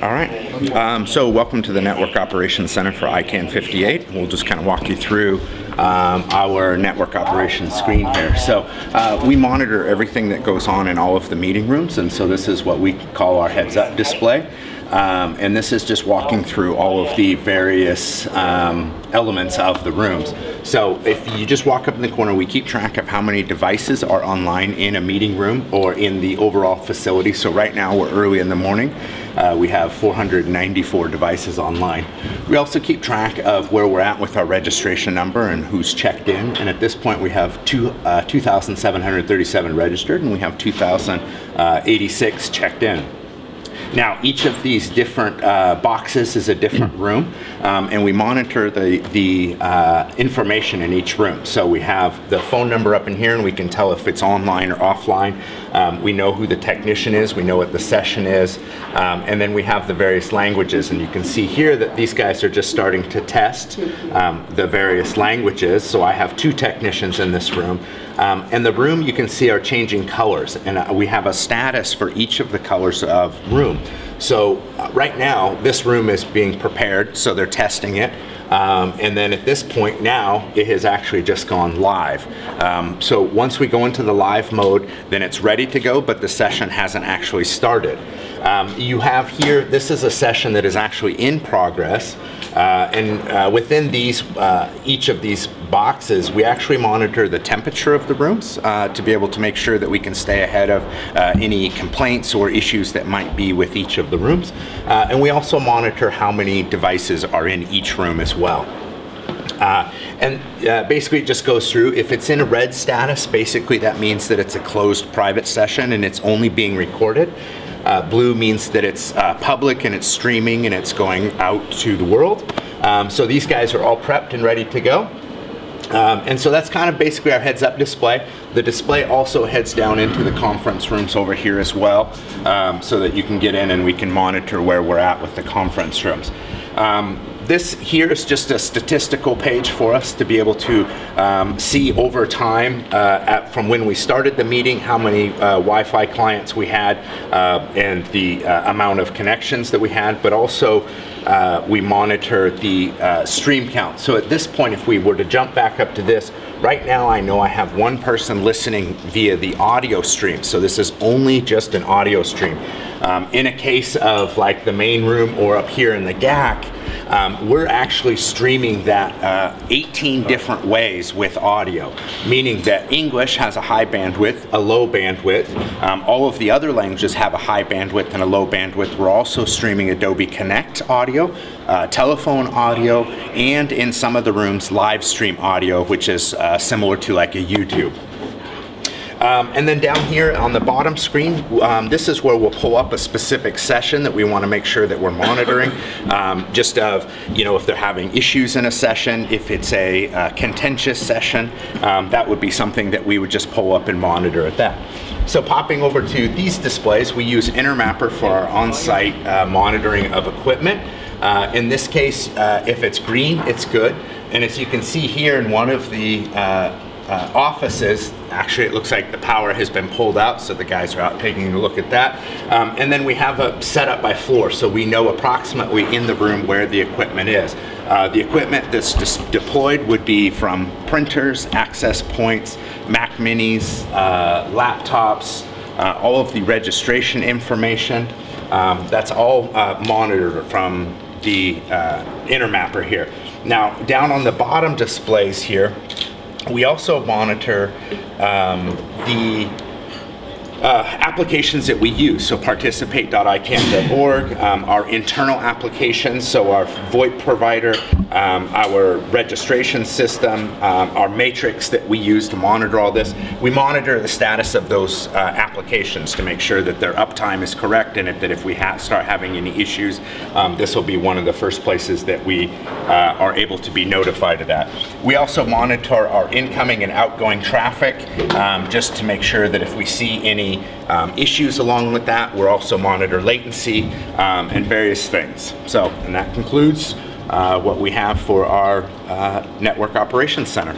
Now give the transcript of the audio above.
All right. So welcome to the Network Operations Center for ICANN 58. We'll just kind of walk you through our network operations screen here. So we monitor everything that goes on in all of the meeting rooms, and so this is what we call our heads-up display. And this is just walking through all of the various elements of the rooms. So if you just walk up in the corner, we keep track of how many devices are online in a meeting room or in the overall facility. So right now we're early in the morning. We have 494 devices online. We also keep track of where we're at with our registration number and who's checked in. And at this point we have 2,737 registered, and we have 2,086 checked in. Now, each of these different boxes is a different room, and we monitor the information in each room. So we have the phone number up in here, and we can tell if it's online or offline. We know who the technician is, we know what the session is, and then we have the various languages. And you can see here that these guys are just starting to test the various languages. So I have 2 technicians in this room. And the room, you can see, are changing colors, and we have a status for each of the colors of room. So right now this room is being prepared, so they're testing it, and then at this point now it has actually just gone live. So once we go into the live mode, then it's ready to go, but the session hasn't actually started. You have here, this is a session that is actually in progress, and within these, each of these boxes, we actually monitor the temperature of the rooms to be able to make sure that we can stay ahead of any complaints or issues that might be with each of the rooms. And we also monitor how many devices are in each room as well. Basically it just goes through. If it's in a red status, basically that means that it's a closed private session and it's only being recorded. Blue means that it's public and it's streaming and it's going out to the world. So these guys are all prepped and ready to go. And so that's kind of basically our heads-up display. The display also heads down into the conference rooms over here as well, so that you can get in and we can monitor where we're at with the conference rooms. This here is just a statistical page for us to be able to see over time from when we started the meeting how many Wi-Fi clients we had and the amount of connections that we had, but also we monitor the stream count. So at this point, if we were to jump back up to this, right now I know I have 1 person listening via the audio stream. So this is only just an audio stream. In a case of like the main room or up here in the GAC, we're actually streaming that 18 different ways with audio, meaning that English has a high bandwidth, a low bandwidth. All of the other languages have a high bandwidth and a low bandwidth. We're also streaming Adobe Connect audio, telephone audio, and in some of the rooms, live stream audio, which is similar to like a YouTube. And then down here on the bottom screen, this is where we'll pull up a specific session that we want to make sure that we're monitoring. Just of, you know, if they're having issues in a session, if it's a contentious session, that would be something that we would just pull up and monitor at that. So popping over to these displays, we use Intermapper for our on-site monitoring of equipment. In this case, if it's green, it's good. And as you can see here in one of the offices, actually it looks like the power has been pulled out, so the guys are out taking a look at that. And then we have a setup by floor, so we know approximately in the room where the equipment is. The equipment that's deployed would be from printers, access points, Mac Minis, laptops, all of the registration information. That's all monitored from the Intermapper here. Now, down on the bottom displays here, we also monitor the applications that we use, so participate.icann.org, our internal applications, so our VoIP provider, our registration system, our matrix that we use to monitor all this. We monitor the status of those applications to make sure that their uptime is correct, and that if we start having any issues, this will be one of the first places that we are able to be notified of that. We also monitor our incoming and outgoing traffic, just to make sure that if we see any issues along with that, we'll also monitor latency and various things. So, and that concludes what we have for our Network Operations Center.